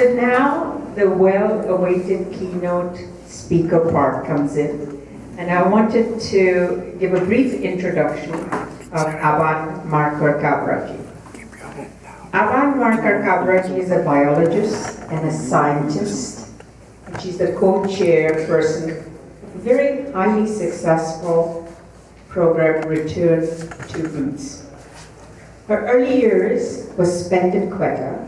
So now the well-awaited keynote speaker part comes in, and I wanted to give a brief introduction of Aban Marker-Kabraji. Aban Marker-Kabraji is a biologist and a scientist, and she's the co-chairperson of a very highly successful program, Return to Roots. Her early years was spent in Quetta,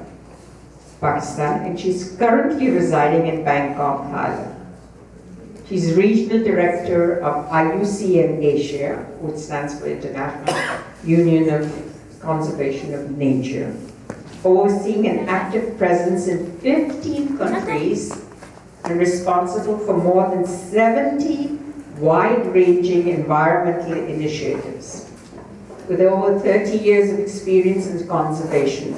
Pakistan, and she's currently residing in Bangkok, Thailand. She's Regional Director of IUCN Asia, which stands for International Union of Conservation of Nature, overseeing an active presence in 15 countries and responsible for more than 70 wide-ranging environmental initiatives. With over 30 years of experience in conservation,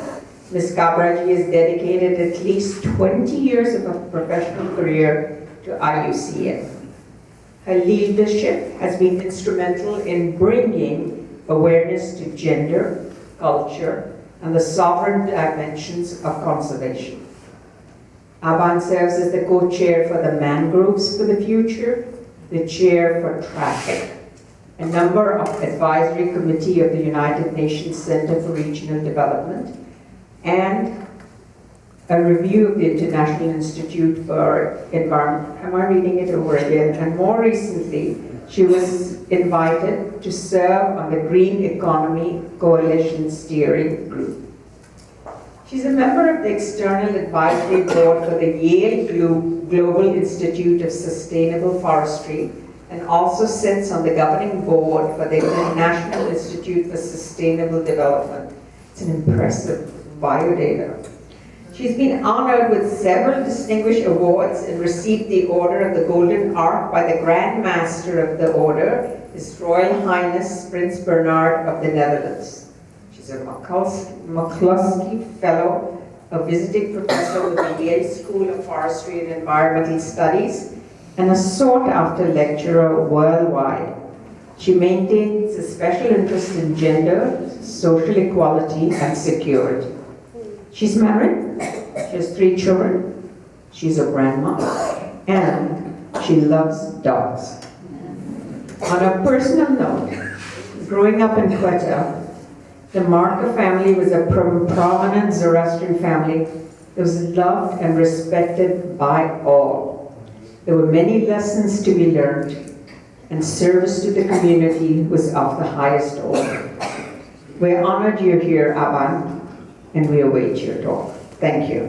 Ms. Kabraji has dedicated at least 20 years of a professional career to IUCN. Her leadership has been instrumental in bringing awareness to gender, culture, and the sovereign dimensions of conservation. Aban serves as the co-chair for the Mangroves for the Future, the chair for Traffic, a member of Advisory Committee of the United Nations Center for Regional Development, and a review of the International Institute for Environment. Am I reading it over again? And more recently, she was invited to serve on the Green Economy Coalition Steering Group. She's a member of the External Advisory Board for the Yale Global Institute of Sustainable Forestry, and also sits on the governing board for the International Institute for Sustainable Development. It's an impressive biodata. She's been honored with several distinguished awards and received the Order of the Golden Ark by the Grand Master of the Order, His Royal Highness Prince Bernard of the Netherlands. She's a McCluskey Fellow, a visiting professor with the Yale School of Forestry and Environmental Studies, and a sought-after lecturer worldwide. She maintains a special interest in gender, social equality, and security. She's married, she has 3 children, she's a grandma, and she loves dogs. On a personal note, growing up in Quetta, the Marker family was a prominent Zoroastrian family that was loved and respected by all. There were many lessons to be learned, and service to the community was of the highest order. We're honored you're here, Aban, and we await your talk. Thank you.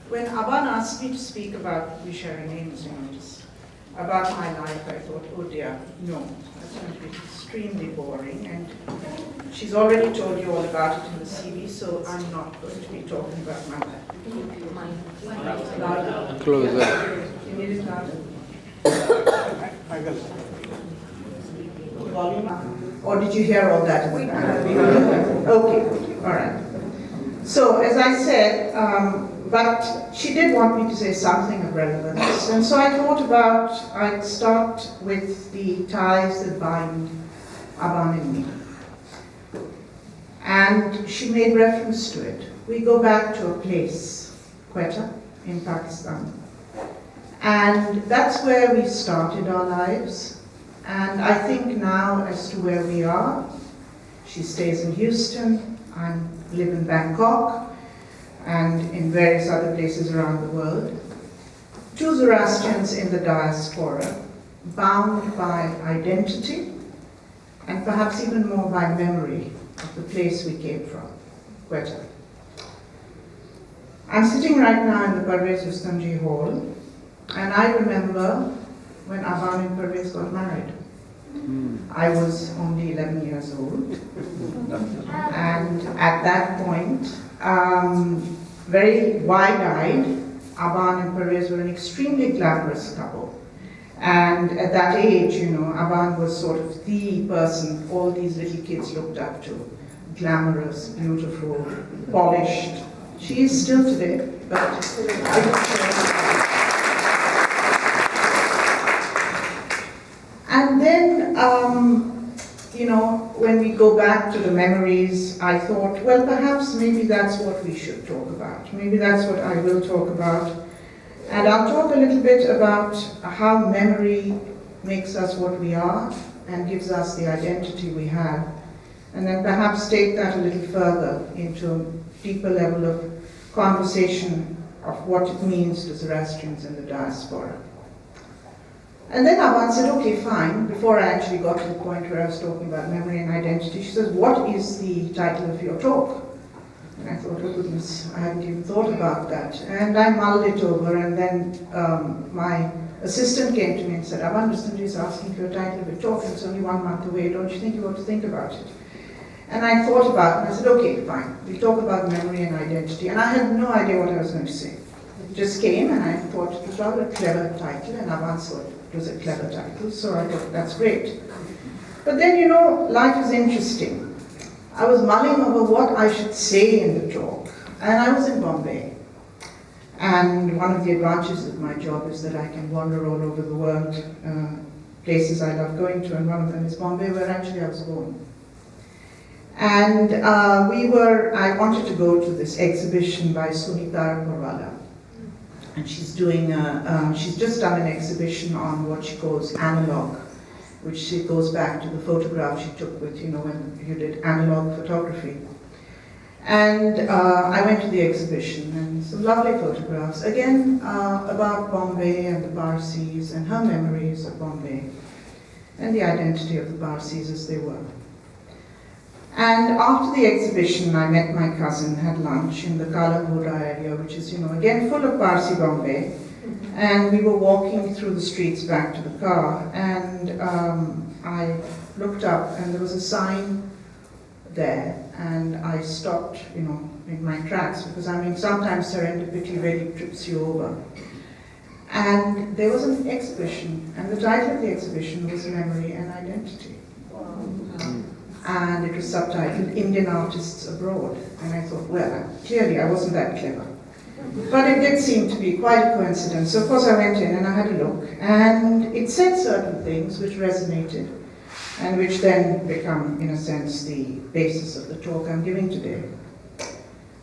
When Aban asked me to speak about, we share a name as you notice, about my life, I thought, oh dear, no, that's going to be extremely boring, and she's already told you all about it in the CV, so I'm not going to be talking about my life. Louder. Closer. You need it louder? I will. Volume? Or did you hear all that? Okay, all right. So, as I said, but she did want me to say something of relevance, and so I thought I'd start with the ties that bind Aban and me. And she made reference to it. We go back to a place, Quetta, in Pakistan. And that's where we started our lives. And I think now as to where we are, she stays in Houston, I live in Bangkok, and in various other places around the world. two Zoroastrians in the diaspora, bound by identity, and perhaps even more by memory of the place we came from, Quetta. I'm sitting right now in the Parvez Rustamji Hall, and I remember when Aban and Parvez got married. I was only 11 years old, and at that point, very wide-eyed, Aban and Parvez were an extremely glamorous couple. And at that age, you know, Aban was sort of the person all these little kids looked up to. Glamorous, beautiful, polished. She is still today, but and then, you know, when we go back to the memories, I thought, well, perhaps maybe that's what we should talk about. Maybe that's what I will talk about. And I'll talk a little bit about how memory makes us what we are and gives us the identity we have. And then perhaps take that a little further into a deeper level of conversation of what it means to Zoroastrians in the diaspora. And then Aban said, okay, fine, before I actually got to the point where I was talking about memory and identity, she says, what is the title of your talk? And I thought, oh goodness, I hadn't even thought about that. And I mulled it over, and then my assistant came to me and said, Aban Rustamji is asking for a title of your talk, and it's only 1 month away, don't you think you ought to think about it? And I thought about it, and I said, okay, fine, we'll talk about memory and identity. And I had no idea what I was going to say. It just came, and I thought it was rather a clever title, and Aban thought it was a clever title, so I thought, that's great. But then, you know, life is interesting. I was mulling over what I should say in the talk, and I was in Bombay. And one of the advantages of my job is that I can wander all over the world, places I love going to, and one of them is Bombay, where actually I was born. And I wanted to go to this exhibition by Sunita Korwala. And she's just done an exhibition on what she calls analog, which she goes back to the photograph she took with, you know, when you did analog photography. And I went to the exhibition, and some lovely photographs, again, about Bombay and the Parsis and her memories of Bombay and the identity of the Parsis as they were. And after the exhibition, I met my cousin, had lunch in the Kalambura area, which is, you know, again, full of Parsi Bombay. And we were walking through the streets back to the car, and I looked up, and there was a sign there, and I stopped, you know, in my tracks, because I mean, sometimes serendipity really trips you over. And there was an exhibition, and the title of the exhibition was Memory and Identity. And it was subtitled Indian Artists Abroad. And I thought, well, clearly I wasn't that clever. But it did seem to be quite a coincidence. So of course I went in and I had a look, and it said certain things which resonated, and which then become, in a sense, the basis of the talk I'm giving today.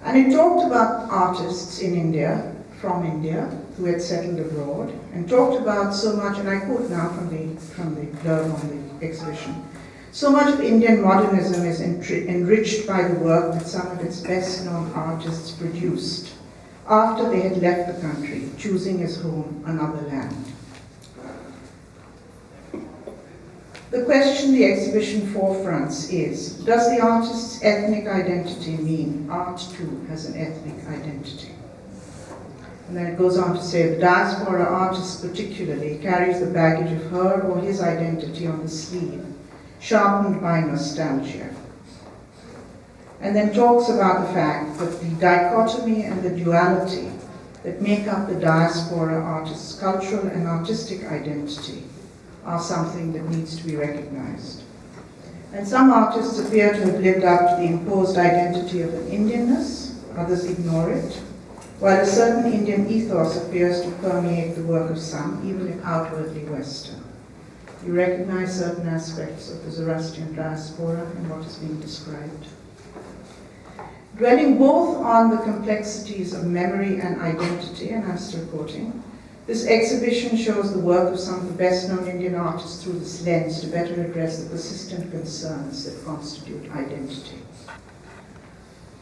And it talked about artists in India, from India, who had settled abroad, and talked about so much, and I quote now from the blurb on the exhibition, so much of Indian modernism is enriched by the work that some of its best-known artists produced after they had left the country, choosing as home another land. The question the exhibition forefronts is, does the artist's ethnic identity mean art too has an ethnic identity? And then it goes on to say, the diaspora artist particularly carries the baggage of her or his identity on the sleeve, sharpened by nostalgia. And then talks about the fact that the dichotomy and the duality that make up the diaspora artist's cultural and artistic identity are something that needs to be recognized. And some artists appear to have lived up to the imposed identity of an Indianness, others ignore it, while a certain Indian ethos appears to permeate the work of some, even if outwardly Western. You recognize certain aspects of the Zoroastrian diaspora in what is being described. Dwelling both on the complexities of memory and identity, and I'm still quoting, this exhibition shows the work of some of the best-known Indian artists through this lens to better address the persistent concerns that constitute identity.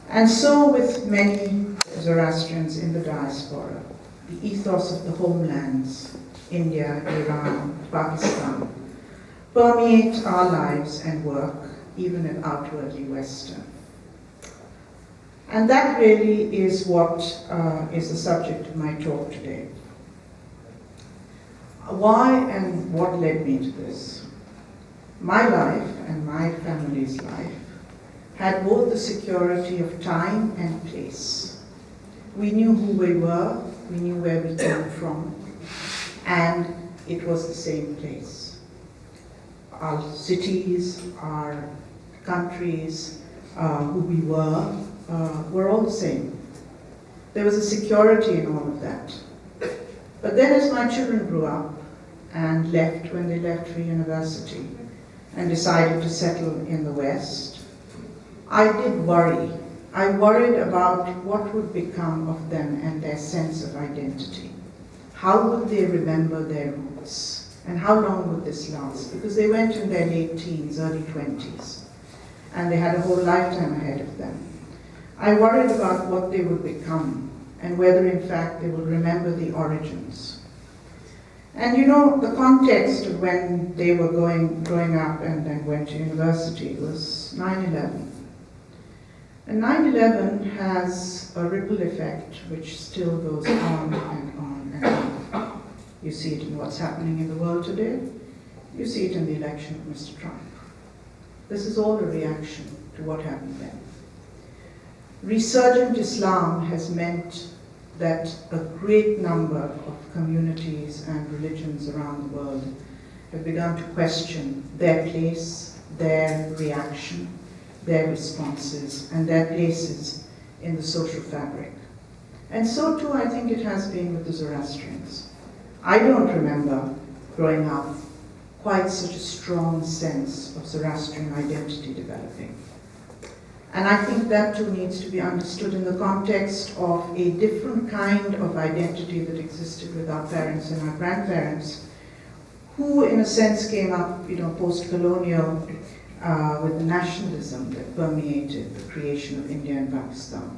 And so with many Zoroastrians in the diaspora, the ethos of the homelands, India, Iran, Pakistan, permeate our lives and work, even if outwardly Western. And that really is what is the subject of my talk today. Why and what led me to this? My life and my family's life had both the security of time and place. We knew who we were, we knew where we came from, and it was the same place. Our cities, our countries, who we were all the same. There was a security in all of that. But then as my children grew up and left when they left for university and decided to settle in the West, I did worry. I worried about what would become of them and their sense of identity. How would they remember their roots? And how long would this last? Because they went in their late teens, early 20s, and they had a whole lifetime ahead of them. I worried about what they would become and whether in fact they would remember the origins. And you know, the context of when they were growing up and then went to university was 9/11. And 9/11 has a ripple effect which still goes on and on and on. You see it in what's happening in the world today. You see it in the election of Mr. Trump. This is all a reaction to what happened then. Resurgent Islam has meant that a great number of communities and religions around the world have begun to question their place, their reaction, their responses, and their places in the social fabric. And so too I think it has been with the Zoroastrians. I don't remember growing up quite such a strong sense of Zoroastrian identity developing. And I think that too needs to be understood in the context of a different kind of identity that existed with our parents and our grandparents, who in a sense came up, post-colonial with the nationalism that permeated the creation of India and Pakistan.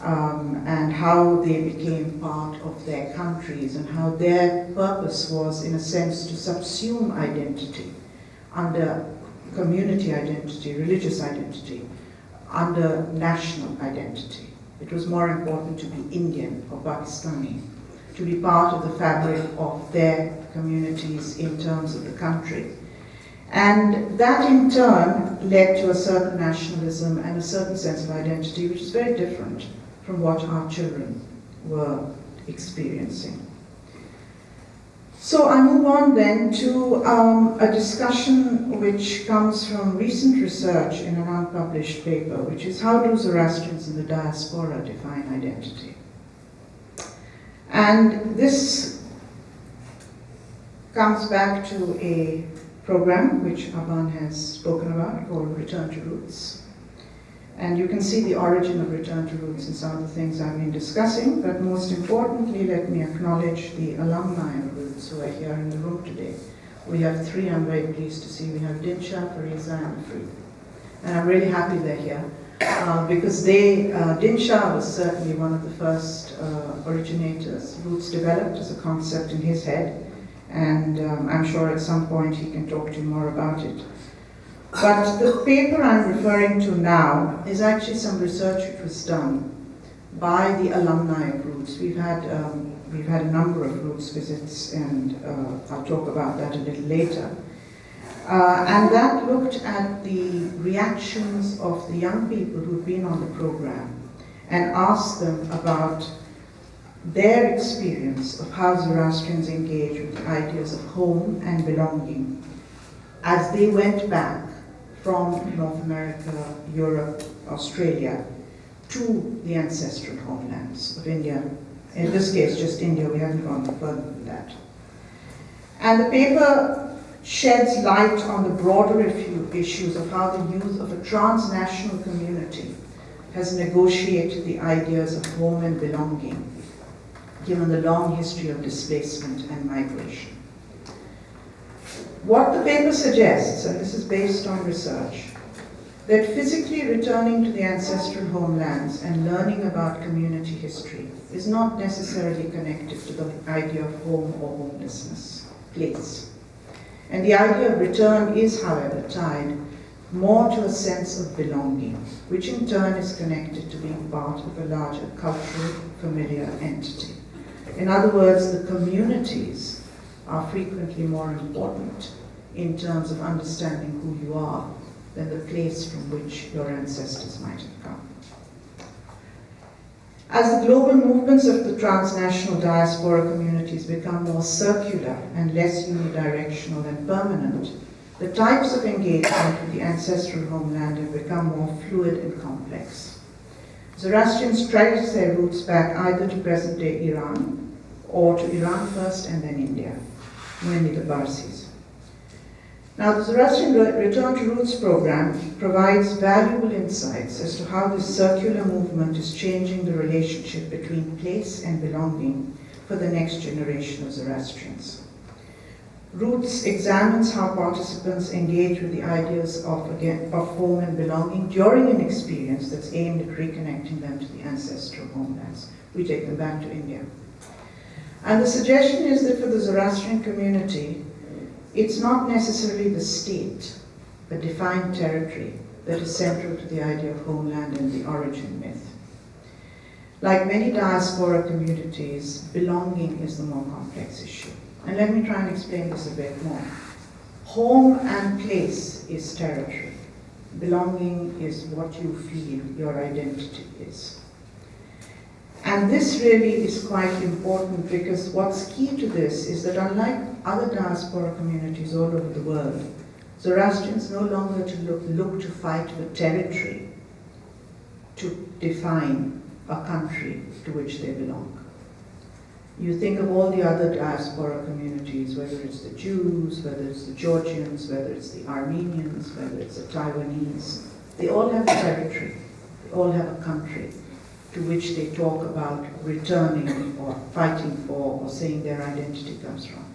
And how they became part of their countries and how their purpose was, in a sense, to subsume identity under community identity, religious identity, under national identity. It was more important to be Indian or Pakistani, to be part of the fabric of their communities in terms of the country. And that in turn led to a certain nationalism and a certain sense of identity, which is very different from what our children were experiencing. So I move on then to a discussion which comes from recent research in an unpublished paper, which is how do Zoroastrians in the diaspora define identity? And this comes back to a program which Aban has spoken about called Return to Roots. And you can see the origin of Return to Roots in some of the things I've been discussing, but most importantly, let me acknowledge the alumni of Roots who are here in the room today. We have three I'm very pleased to see. We have Dinsha, Fariza, and Free. And I'm really happy they're here because Dinsha was certainly one of the first originators. Roots developed as a concept in his head, and I'm sure at some point he can talk to you more about it. But the paper I'm referring to now is actually some research which was done by the alumni of Roots. We've had a number of Roots visits, and I'll talk about that a little later. And that looked at the reactions of the young people who've been on the program and asked them about their experience of how Zoroastrians engage with the ideas of home and belonging as they went back from North America, Europe, Australia, to the ancestral homelands of India. In this case, just India, we haven't gone further than that. And the paper sheds light on the broader issues of how the youth of a transnational community has negotiated the ideas of home and belonging, given the long history of displacement and migration. What the paper suggests, and this is based on research, that physically returning to the ancestral homelands and learning about community history is not necessarily connected to the idea of home or homelessness, place. And the idea of return is, however, tied more to a sense of belonging, which in turn is connected to being part of a larger cultural, familiar entity. In other words, the communities are frequently more important in terms of understanding who you are than the place from which your ancestors might have come. As the global movements of the transnational diaspora communities become more circular and less unidirectional and permanent, the types of engagement with the ancestral homeland have become more fluid and complex. Zoroastrians trace their roots back either to present-day Iran or to Iran first and then India, mainly the Parsis. Now, the Zoroastrian Return to Roots program provides valuable insights as to how this circular movement is changing the relationship between place and belonging for the next generation of Zoroastrians. Roots examines how participants engage with the ideas of home and belonging during an experience that's aimed at reconnecting them to the ancestral homelands. We take them back to India. And the suggestion is that for the Zoroastrian community, it's not necessarily the state, a defined territory, that is central to the idea of homeland and the origin myth. Like many diaspora communities, belonging is the more complex issue. And let me try and explain this a bit more. Home and place is territory. Belonging is what you feel your identity is. And this really is quite important because what's key to this is that unlike other diaspora communities all over the world, Zoroastrians no longer look to fight for territory to define a country to which they belong. You think of all the other diaspora communities, whether it's the Jews, whether it's the Georgians, whether it's the Armenians, whether it's the Taiwanese, they all have a territory, they all have a country to which they talk about returning or fighting for or saying their identity comes from.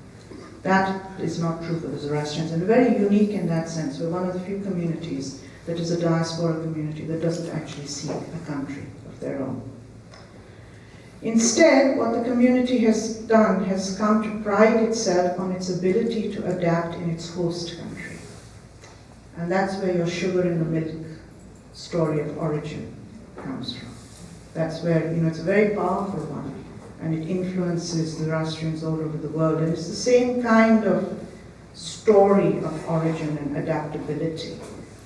That is not true for the Zoroastrians, and very unique in that sense. We're one of the few communities that is a diaspora community that doesn't actually seek a country of their own. Instead, what the community has done has come to pride itself on its ability to adapt in its host country. And that's where your sugar in the milk story of origin comes from. That's where, it's a very powerful one, and it influences the Zoroastrians all over the world. And it's the same kind of story of origin and adaptability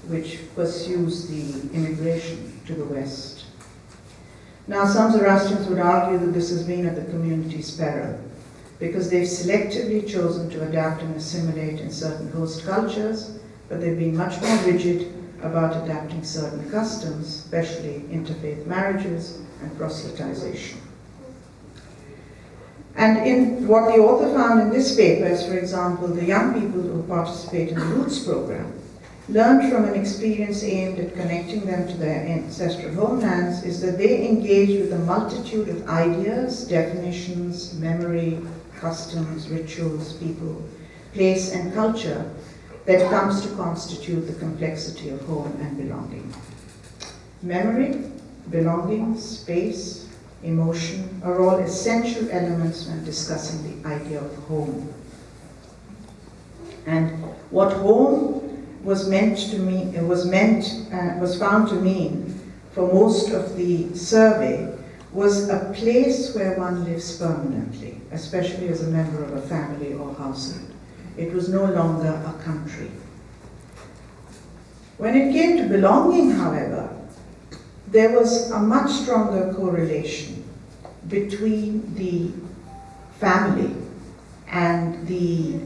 which pursues the immigration to the West. Now, some Zoroastrians would argue that this has been at the community's peril, because they've selectively chosen to adapt and assimilate in certain host cultures, but they've been much more rigid about adapting certain customs, especially interfaith marriages and proselytization. And in what the author found in this paper is, for example, the young people who participate in the Roots program learned from an experience aimed at connecting them to their ancestral homelands is that they engage with a multitude of ideas, definitions, memory, customs, rituals, people, place, and culture that comes to constitute the complexity of home and belonging. Memory, belonging, space, emotion are all essential elements when discussing the idea of home. And what home was found to mean for most of the survey was a place where one lives permanently, especially as a member of a family or household. It was no longer a country. When it came to belonging, however, there was a much stronger correlation between the family and the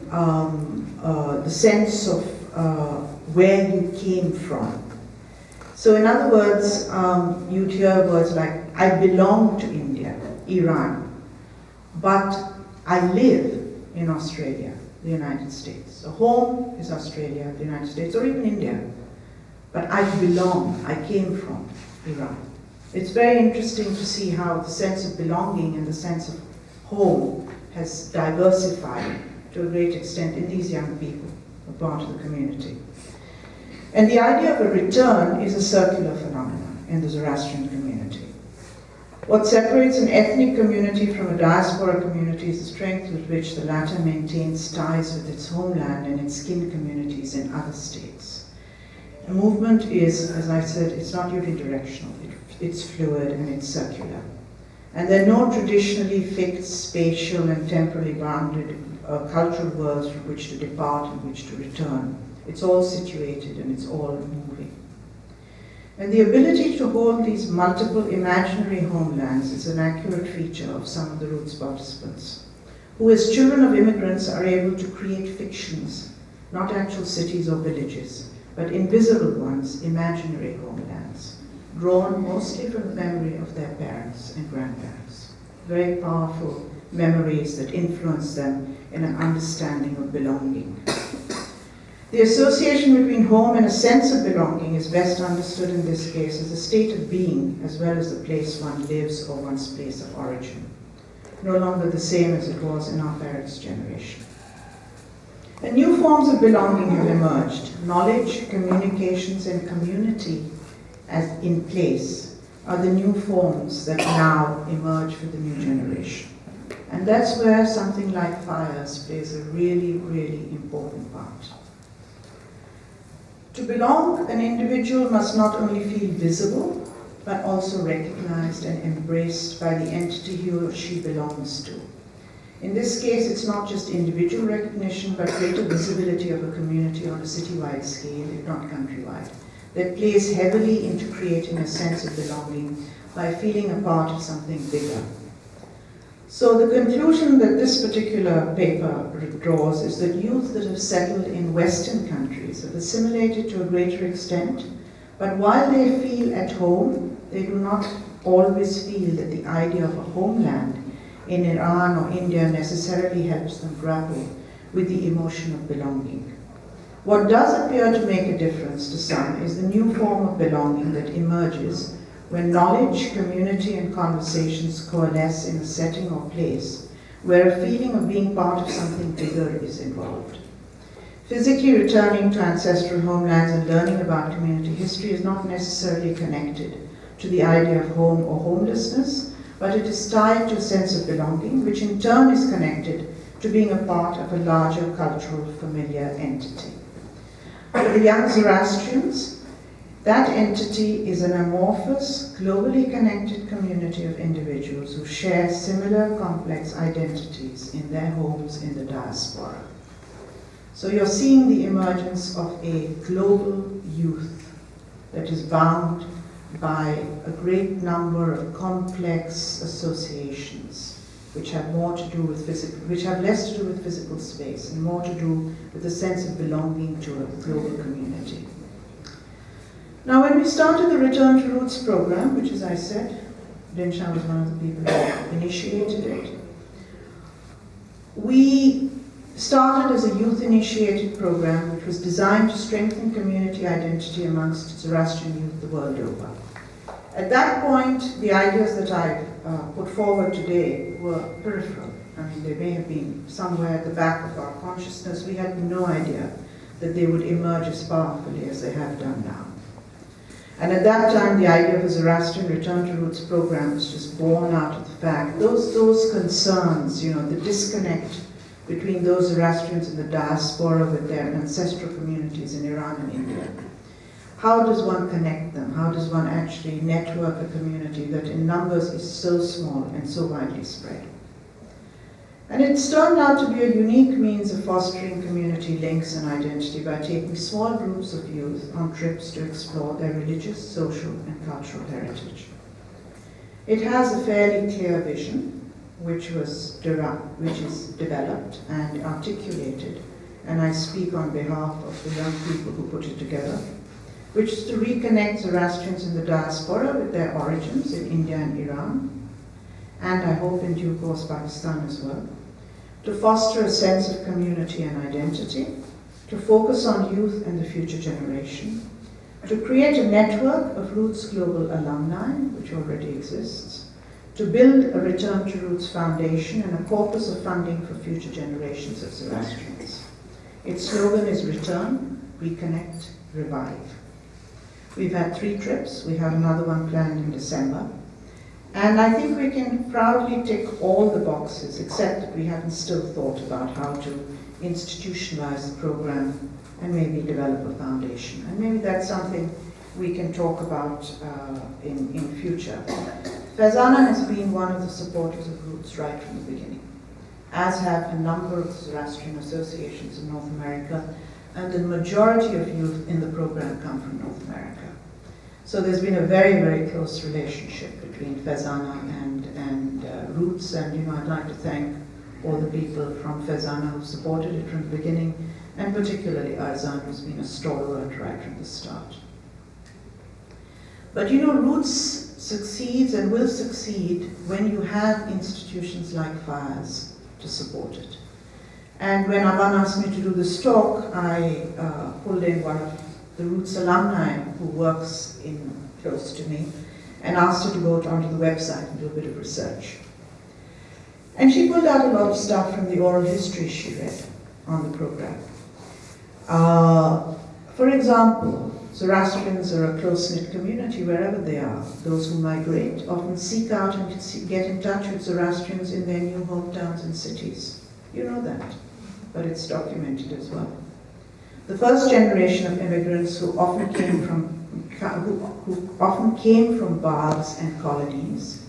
sense of where you came from. So in other words, you'd hear words like, I belong to India, Iran, but I live in Australia, the United States. So home is Australia, the United States, or even India. But I belong, I came from Iran. It's very interesting to see how the sense of belonging and the sense of home has diversified to a great extent in these young people, a part of the community. And the idea of a return is a circular phenomenon in the Zoroastrian community. What separates an ethnic community from a diaspora community is the strength with which the latter maintains ties with its homeland and its kin communities in other states. A movement is, as I said, it's not unidirectional, it's fluid and it's circular. And there are no traditionally fixed, spatial and temporally bounded cultural worlds from which to depart and which to return. It's all situated and it's all moving. And the ability to hold these multiple imaginary homelands is an accurate feature of some of the Roots participants, who as children of immigrants are able to create fictions, not actual cities or villages, but invisible ones, imaginary homelands, drawn mostly from the memory of their parents and grandparents. Very powerful memories that influence them in an understanding of belonging. The association between home and a sense of belonging is best understood in this case as a state of being as well as the place one lives or one's place of origin, no longer the same as it was in our parents' generation. And new forms of belonging have emerged. Knowledge, communications, and community as in place are the new forms that now emerge for the new generation. And that's where something like fires plays a really, really important part. To belong, an individual must not only feel visible, but also recognized and embraced by the entity he or she belongs to. In this case, it's not just individual recognition, but greater visibility of a community on a citywide scale, if not countrywide, that plays heavily into creating a sense of belonging by feeling a part of something bigger. So the conclusion that this particular paper draws is that youth that have settled in Western countries have assimilated to a greater extent, but while they feel at home, they do not always feel that the idea of a homeland in Iran or India necessarily helps them grapple with the emotion of belonging. What does appear to make a difference to some is the new form of belonging that emerges when knowledge, community, and conversations coalesce in a setting or place where a feeling of being part of something bigger is involved. Physically returning to ancestral homelands and learning about community history is not necessarily connected to the idea of home or homelessness, but it is tied to a sense of belonging, which in turn is connected to being a part of a larger cultural familiar entity. For the young Zoroastrians, that entity is an amorphous, globally connected community of individuals who share similar complex identities in their homes in the diaspora. So you're seeing the emergence of a global youth that is bound by a great number of complex associations which have more to do with which have less to do with physical space and more to do with a sense of belonging to a global community. Now, when we started the Return to Roots program, which, as I said, Dinsha was one of the people who initiated it, we started as a youth-initiated program which was designed to strengthen community identity amongst Zoroastrian youth the world over. At that point, the ideas that I put forward today were peripheral. I mean, they may have been somewhere at the back of our consciousness. We had no idea that they would emerge as powerfully as they have done now. And at that time, the idea of a Zoroastrian Return to Roots program was just born out of the fact, those concerns, the disconnect between those Zoroastrians in the diaspora with their ancestral communities in Iran and India. How does one connect them? How does one actually network a community that in numbers is so small and so widely spread? And it's turned out to be a unique means of fostering community links and identity by taking small groups of youth on trips to explore their religious, social, and cultural heritage. It has a fairly clear vision, which is developed and articulated, and I speak on behalf of the young people who put it together, which is to reconnect Zoroastrians in the diaspora with their origins in India and Iran, and I hope in due course Pakistan as well, to foster a sense of community and identity, to focus on youth and the future generation, to create a network of Roots Global alumni, which already exists, to build a Return to Roots foundation and a corpus of funding for future generations of Zoroastrians. Its slogan is Return, Reconnect, revive. We've had 3 trips. We have another one planned in December. And I think we can proudly tick all the boxes, except that we haven't still thought about how to institutionalize the program and maybe develop a foundation. And maybe that's something we can talk about in future. FEZANA has been one of the supporters of Roots right from the beginning, as have a number of Zoroastrian associations in North America, and the majority of youth in the program come from North America. So there's been a very, very close relationship between FEZANA and Roots, and I'd like to thank all the people from FEZANA who supported it from the beginning, and particularly Arzan, who's been a stalwart right from the start. But Roots succeeds and will succeed when you have institutions like FIRES to support it. And when Aban asked me to do this talk, I pulled in one of the Roots alumni who works close to me, and asked her to go onto the website and do a bit of research. And she pulled out a lot of stuff from the oral history she read on the program. For example, Zoroastrians are a close-knit community wherever they are. Those who migrate often seek out and get in touch with Zoroastrians in their new hometowns and cities. You know that, but it's documented as well. The first generation of immigrants who often came from baths and colonies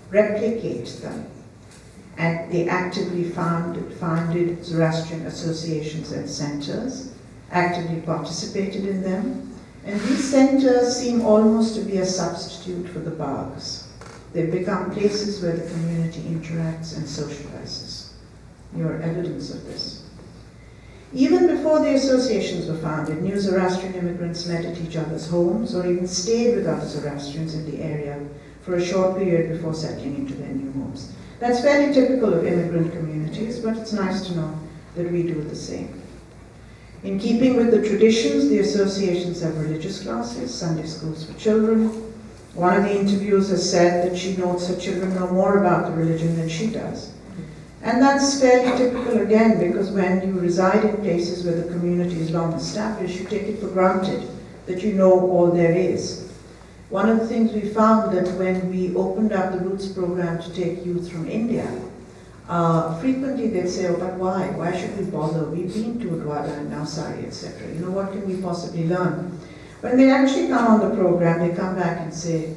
replicate them, and they actively founded Zoroastrian associations and centers, actively participated in them, and these centers seem almost to be a substitute for the baths. They've become places where the community interacts and socializes. You're evidence of this. Even before the associations were founded, new Zoroastrian immigrants met at each other's homes or even stayed with other Zoroastrians in the area for a short period before settling into their new homes. That's fairly typical of immigrant communities, but it's nice to know that we do the same. In keeping with the traditions, the associations have religious classes, Sunday schools for children. One of the interviewers has said that she notes her children know more about the religion than she does. And that's fairly typical again, because when you reside in places where the community is long established, you take it for granted that you know all there is. One of the things we found that when we opened up the Roots program to take youth from India, frequently they'd say, oh, but why? Why should we bother? We've been to Adwada and Navsari, etc. What can we possibly learn? When they actually come on the program, they come back and say,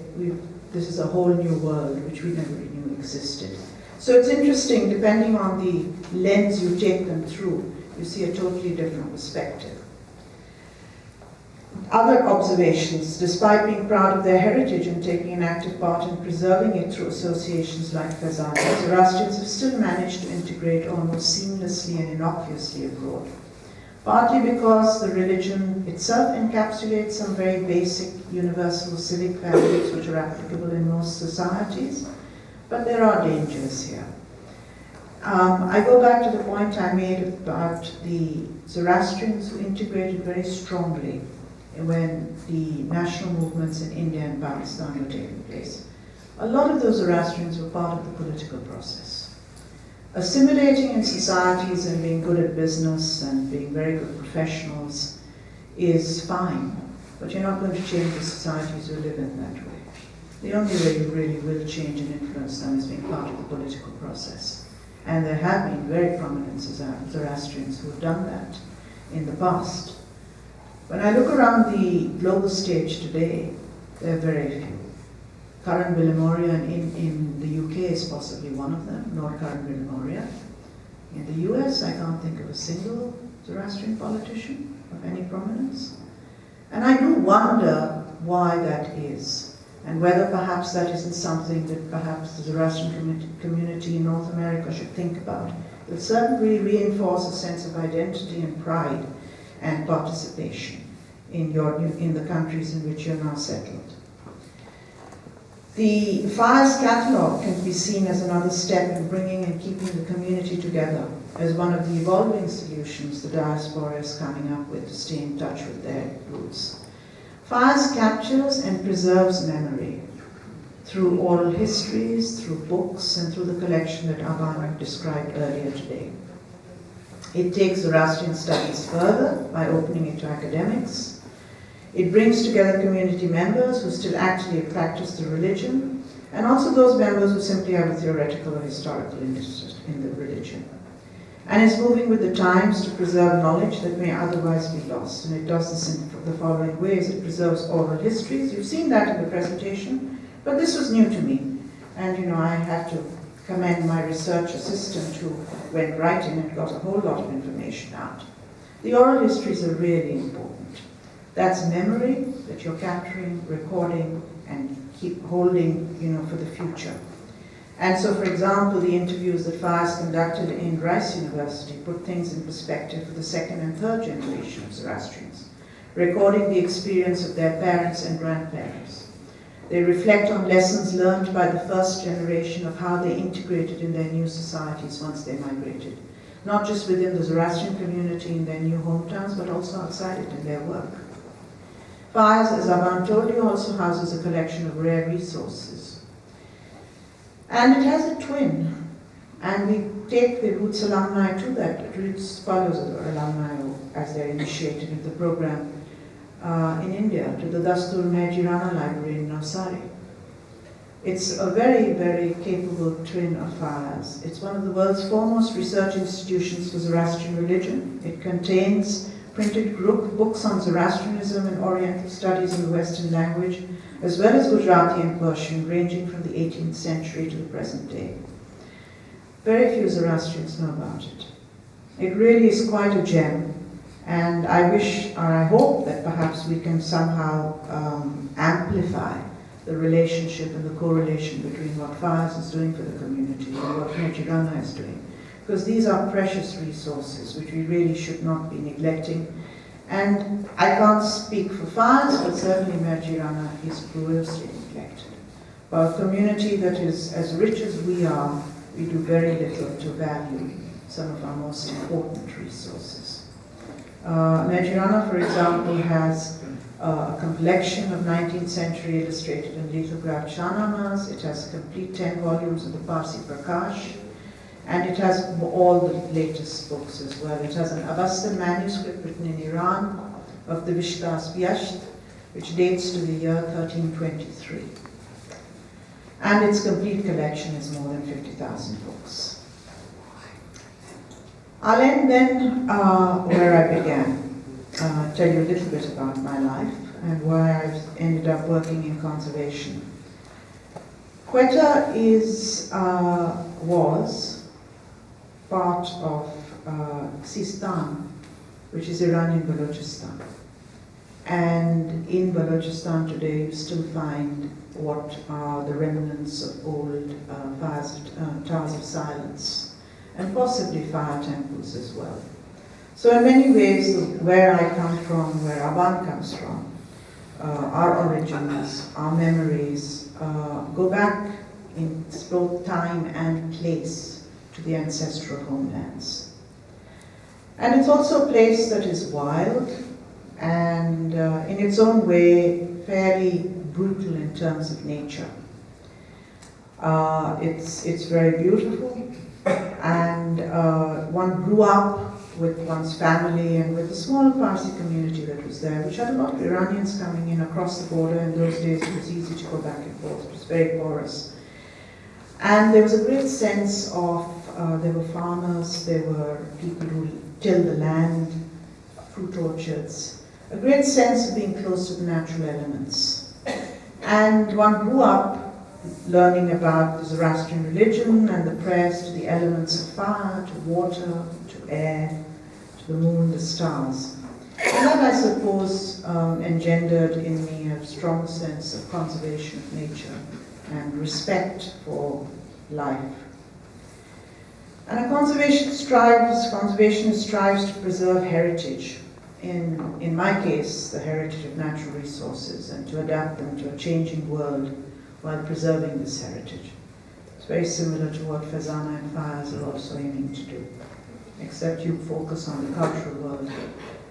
this is a whole new world which we never knew existed. So it's interesting, depending on the lens you take them through, you see a totally different perspective. Other observations: despite being proud of their heritage and taking an active part in preserving it through associations like FEZANA, Zoroastrians have still managed to integrate almost seamlessly and innocuously abroad. Partly because the religion itself encapsulates some very basic universal civic values which are applicable in most societies, but there are dangers here. I go back to the point I made about the Zoroastrians who integrated very strongly when the national movements in India and Pakistan were taking place. A lot of those Zoroastrians were part of the political process. Assimilating in societies and being good at business and being very good professionals is fine, but you're not going to change the societies you live in that way. The only way you really will change and influence them is being part of the political process. And there have been very prominent Zoroastrians who have done that in the past. When I look around the global stage today, there are very few. Karan Villamoria in the UK is possibly one of them, Lord Karan Villamoria. In the US, I can't think of a single Zoroastrian politician of any prominence. And I do wonder why that is, and whether perhaps that isn't something that perhaps the Zoroastrian community in North America should think about. It will certainly reinforce a sense of identity and pride and participation in the countries in which you're now settled. The FIRES catalogue can be seen as another step in bringing and keeping the community together as one of the evolving solutions the diaspora is coming up with to stay in touch with their roots. FIRES captures and preserves memory through oral histories, through books, and through the collection that Aban described earlier today. It takes Zoroastrian studies further by opening it to academics, It brings together community members who still actively practice the religion, and also those members who simply have a theoretical or historical interest in the religion. And it's moving with the times to preserve knowledge that may otherwise be lost. And it does this in the following ways. It preserves oral histories. You've seen that in the presentation, but this was new to me. And I have to commend my research assistant who went right in and got a whole lot of information out. The oral histories are really important. That's memory that you're capturing, recording, and keep holding, for the future. And so, for example, the interviews that Fayez conducted in Rice University put things in perspective for the second and third generation of Zoroastrians, recording the experience of their parents and grandparents. They reflect on lessons learned by the first generation of how they integrated in their new societies once they migrated, not just within the Zoroastrian community in their new hometowns, but also outside it in their work. Fayez, as Aban told you, also houses a collection of rare resources. And it has a twin, and we take the Roots alumni to that. Roots follows the alumni as they're initiated in the program in India, to the Dastur Mehjirana Library in Navsari. It's a very, very capable twin of Fayez. It's one of the world's foremost research institutions for Zoroastrian religion. It contains printed books on Zoroastrianism and Oriental studies in the Western language, as well as Gujarati and Persian, ranging from the 18th century to the present day. Very few Zoroastrians know about it. It really is quite a gem, and I wish, or I hope, that perhaps we can somehow amplify the relationship and the correlation between what Fayez is doing for the community and what Mehjirana is doing. Because these are precious resources which we really should not be neglecting. And I can't speak for Fayez, but certainly Mehjirana is grossly neglected. For a community that is as rich as we are, we do very little to value some of our most important resources. Mehjirana, for example, has a collection of 19th century illustrated and lithographed Shahnamas. It has complete 10 volumes of the Parsi Prakash, and it has all the latest books as well. It has an Avastan manuscript written in Iran of the Vishtas Vyasht, which dates to the year 1323. And its complete collection is more than 50,000 books. I'll end then where I began. Tell you a little bit about my life and why I've ended up working in conservation. Quetta was part of Sistan, which is Iranian Balochistan. And in Balochistan today you still find what are the remnants of old towers of silence, and possibly fire temples as well. So in many ways, where I come from, where Aban comes from, our origins, our memories, go back in both time and place to the ancestral homelands. And it's also a place that is wild and in its own way fairly brutal in terms of nature. It's very beautiful, and one grew up with one's family and with the small Parsi community that was there, which had a lot of Iranians coming in across the border. In those days it was easy to go back and forth, it was very porous. And there was a great sense of, there were farmers, there were people who tilled the land, fruit orchards, a great sense of being close to the natural elements. And one grew up learning about the Zoroastrian religion and the prayers to the elements of fire, to water, to air, to the moon, the stars. And that, I suppose, engendered in me a strong sense of conservation of nature and respect for life. And a conservationist strives to preserve heritage. In my case, the heritage of natural resources, and to adapt them to a changing world while preserving this heritage. It's very similar to what FEZANA and Fayez are also aiming to do, except you focus on the cultural world.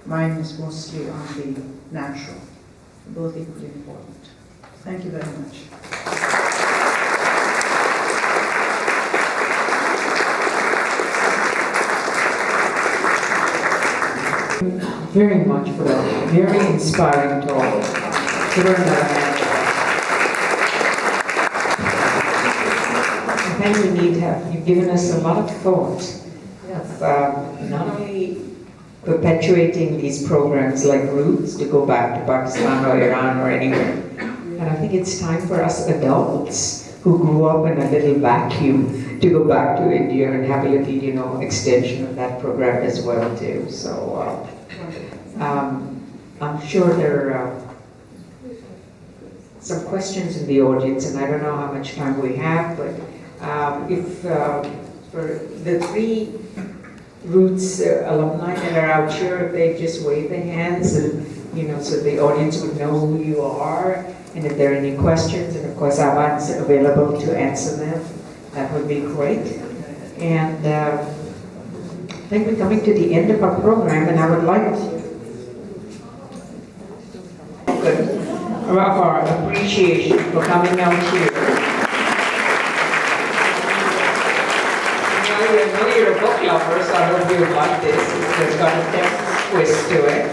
Mine is mostly on the natural, both equally important. Thank you very much. very much for that very inspiring talk. Give her another hand. I think we need to have, you've given us a lot of thought of not only perpetuating these programs like Roots to go back to Pakistan or Iran or anywhere, and I think it's time for us adults who grew up in a little vacuum to go back to India and have a little, extension of that program as well too. So I'm sure there are some questions in the audience, and I don't know how much time we have, but if for the 3 Roots alumni that are out here, if they just wave their hands and, so the audience would know who you are, and if there are any questions, and of course Aban's available to answer them, that would be great. And I think we're coming to the end of our program, and I would like of our appreciation for coming out here. I know you're a book lover, so I hope you like this. It's got a Texas twist to it.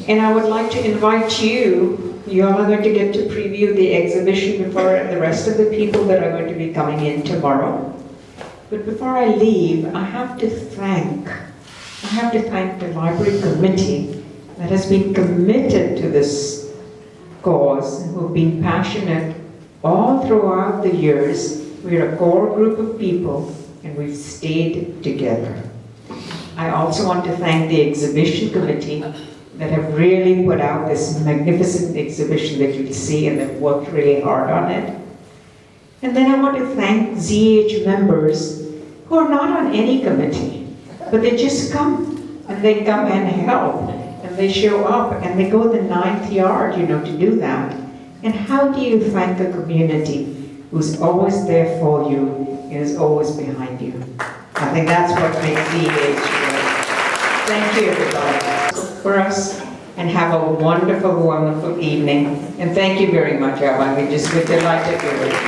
And I would like to invite you all are going to get to preview the exhibition before the rest of the people that are going to be coming in tomorrow. But before I leave, I have to thank the library committee that has been committed to this cause, who've been passionate all throughout the years. We're a core group of people, and we've stayed together. I also want to thank the exhibition committee that have really put out this magnificent exhibition that you'll see, and they've worked really hard on it. And then I want to thank ZH members who are not on any committee, but they just come, and they come and help, and they show up, and they go the 9th yard, to do that. And how do you thank a community who's always there for you and is always behind you? I think that's what makes ZH great. Thank you, everybody, for us, and have a wonderful, wonderful evening. And thank you very much, Aban. We're delighted with it.